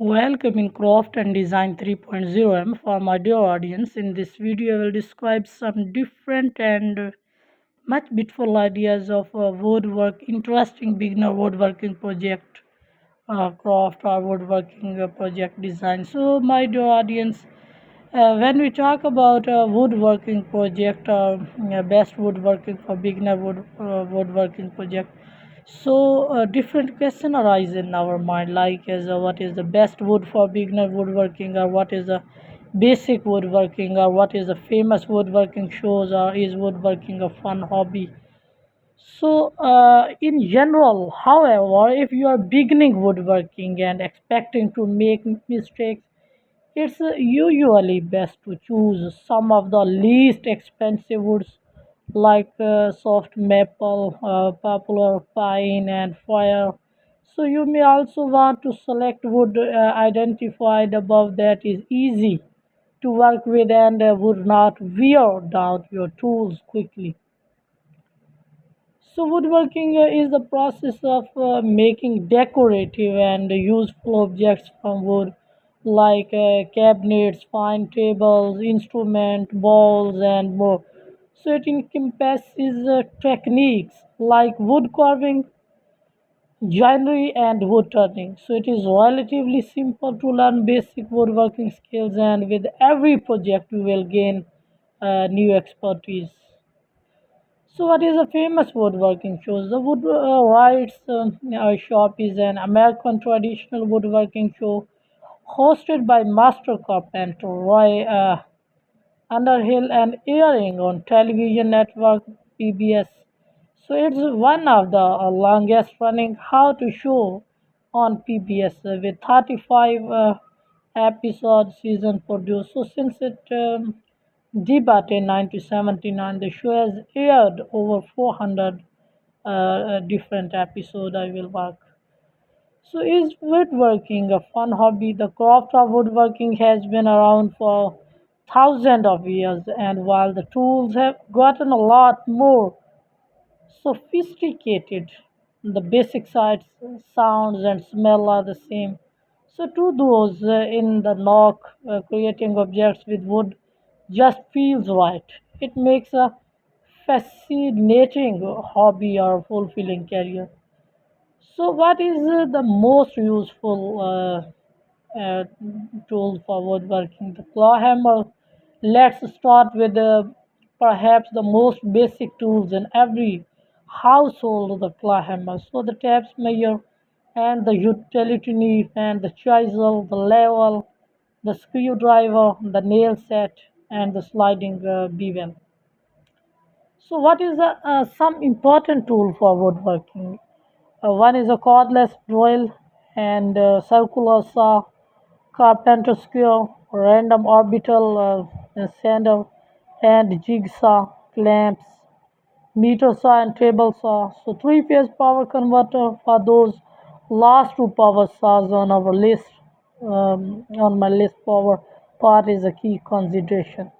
Welcome in Craft and Design 3.0 M for my dear audience. In this video, I will describe some different and much beautiful ideas of woodwork, interesting beginner woodworking project, craft or woodworking project design. So, my dear audience, when we talk about a woodworking project, best woodworking for beginner woodworking project, so different question arise in our mind, like as what is the best wood for beginner woodworking, or what is the basic woodworking, or what is the famous woodworking shows, or is woodworking a fun hobby? So, in general, however, if you are beginning woodworking and expecting to make mistakes, it's usually best to choose some of the least expensive woods like soft maple, poplar, pine, and fir. So you may also want to select wood identified above that is easy to work with and would not wear down your tools quickly. So woodworking is the process of making decorative and useful objects from wood, like cabinets, fine tables, instrument, bowls, and more. So it encompasses techniques like wood carving, joinery, and wood turning. So it is relatively simple to learn basic woodworking skills, and with every project you will gain new expertise. So, what is a famous woodworking show? The Wood Rights Shop is an American traditional woodworking show hosted by master carpenter Roy Underhill and airing on television network PBS. So, it's one of the longest running how to show on PBS with 35 episode season produced. So, since it debuted in 1979, the show has aired over 400 different episodes. I will work. So, is woodworking a fun hobby? The craft of woodworking has been around for thousands of years, and while the tools have gotten a lot more sophisticated, the basic sights, sounds, and smell are the same. So, to those in the knock, creating objects with wood just feels right. It makes a fascinating hobby or fulfilling career. So, what is the most useful uh, tool for woodworking? The claw hammer. Let's start with perhaps the most basic tools in every household, the claw hammer. So, the taps measure and the utility knife and the chisel, the level, the screwdriver, the nail set, and the sliding bevel. So, what is some important tool for woodworking? One is a cordless drill and circular saw, carpenter skewer, random orbital sander, and jigsaw, clamps, meter saw, and table saw. So three-phase power converter for those last two power saws on our list. On my list, power part is a key consideration.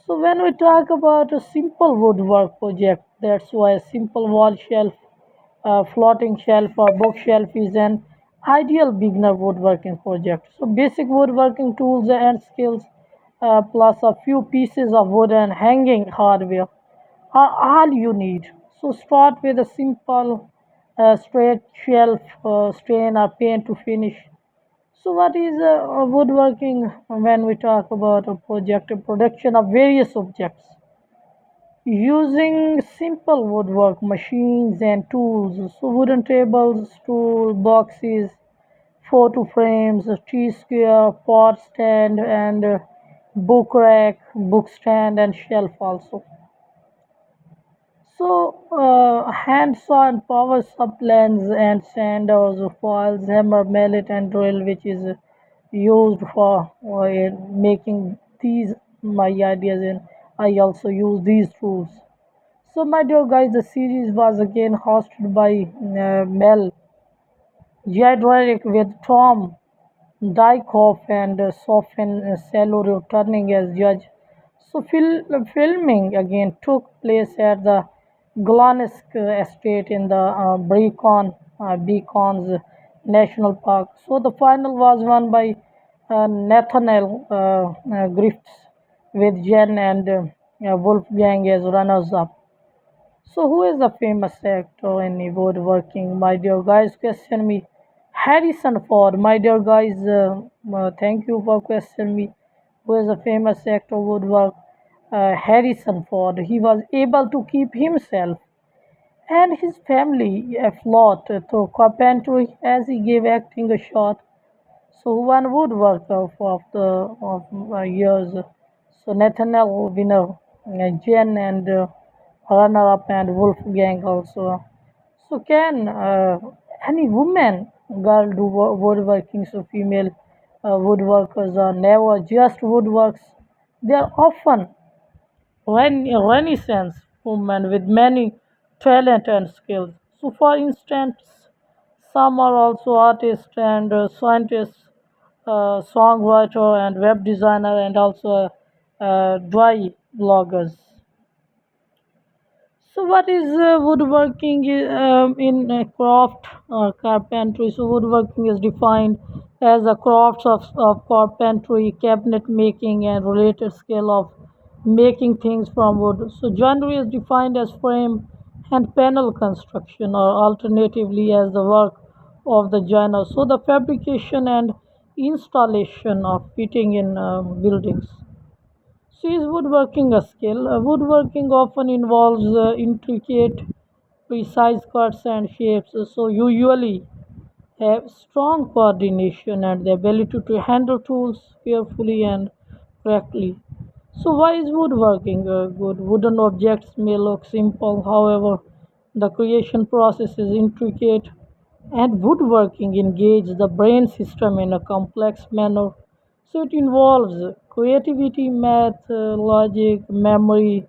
So when we talk about a simple woodwork project, that's why a simple wall shelf, floating shelf or bookshelf is an ideal beginner woodworking project. So basic woodworking tools and skills plus a few pieces of wood and hanging hardware are all you need. So start with a simple straight shelf, stain or paint to finish. So, what is woodworking when we talk about a project, a production of various objects? Using simple woodwork machines and tools, so wooden tables, stool, boxes, photo frames, a tea square, pot stand, and book rack, book stand, and shelf also. So, handsaw and power supplies and sanders, files, hammer, mallet, and drill, which is used for making these my ideas, and I also use these tools. So, my dear guys, the series was again hosted by Mel Jadronic with Tom Dyckhoff and Sofan Salo returning as judge. So filming again took place at the Glonisk estate in the Beacons National Park. So the final was won by Nathaniel Griffiths with Jen and Wolfgang as runners up. So, who is the famous actor in woodworking? My dear guys, question me. Harrison Ford. My dear guys, thank you for questioning me. Who is a famous actor woodwork? Harrison Ford. He was able to keep himself and his family afloat through carpentry as he gave acting a shot. So one woodworker of the years. So Nathaniel winner, Jen and runner-up and Wolfgang also. So can any woman girl do woodworking? So female woodworkers are never just woodworks. They are often Renaissance women with many talent and skills. So, for instance, some are also artists and scientists, songwriter and web designer, and also dry bloggers. So, what is woodworking in craft carpentry? So, woodworking is defined as the crafts of carpentry, cabinet making, and related skill of making things from wood. So, generally is defined as frame and panel construction, or alternatively as the work of the joiner. So, the fabrication and installation of fitting in buildings. So is woodworking a skill? Woodworking often involves intricate, precise cuts and shapes, so usually have strong coordination and the ability to handle tools carefully and correctly. So why is woodworking good? Wooden objects may look simple, however, the creation process is intricate and woodworking engages the brain system in a complex manner. So it involves creativity, math, logic, memory,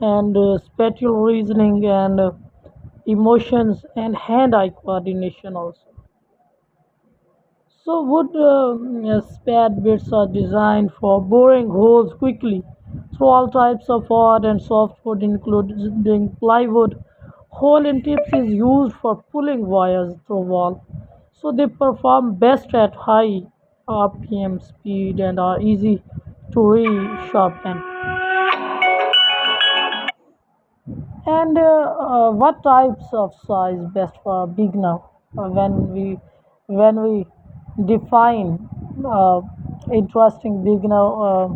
and spatial reasoning and emotions and hand-eye coordination also. So wood spad bits are designed for boring holes quickly through all types of hard and soft wood, including plywood. Hole in tips is used for pulling wires through wall. So they perform best at high RPM speed and are easy to resharpen. And what types of size best for a beginner? When we define uh, interesting beginner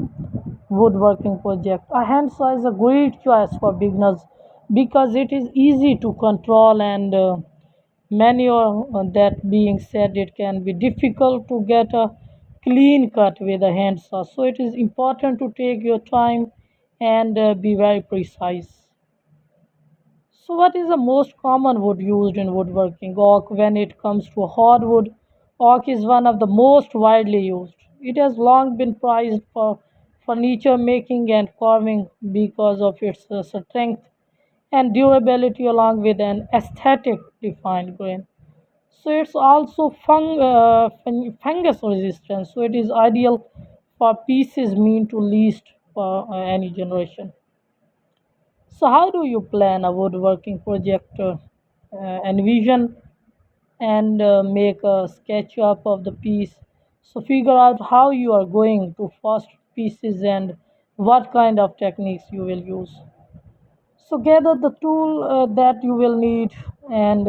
woodworking project, a hand saw is a great choice for beginners because it is easy to control and many that being said, it can be difficult to get a clean cut with a hand saw. So it is important to take your time and be very precise. So, what is the most common wood used in woodworking? Oak. When it comes to hardwood, oak is one of the most widely used. It has long been prized for furniture making and carving because of its strength and durability, along with an aesthetic defined grain. So, it's also fungus resistant, so it is ideal for pieces mean to least for any generation. So, how do you plan a woodworking project? Envision and make a SketchUp of the piece. So, figure out how you are going to first pieces and what kind of techniques you will use. So, gather the tool that you will need and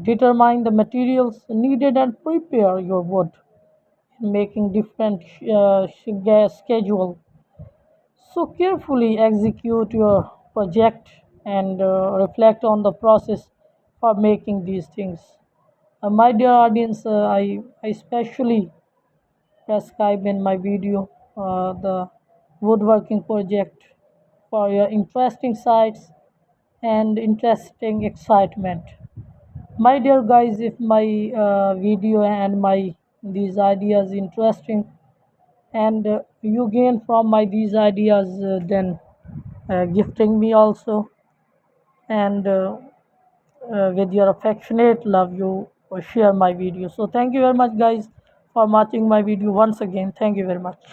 determine the materials needed and prepare your wood, making different schedule. So carefully execute your project and reflect on the process for making these things. My dear audience, I especially prescribe in my video the woodworking project for your interesting sites and interesting excitement. My dear guys, if my video and my these ideas interesting and you gain from my these ideas, then gifting me also and with your affectionate love you share my video. So thank you very much guys for watching my video once again. Thank you very much.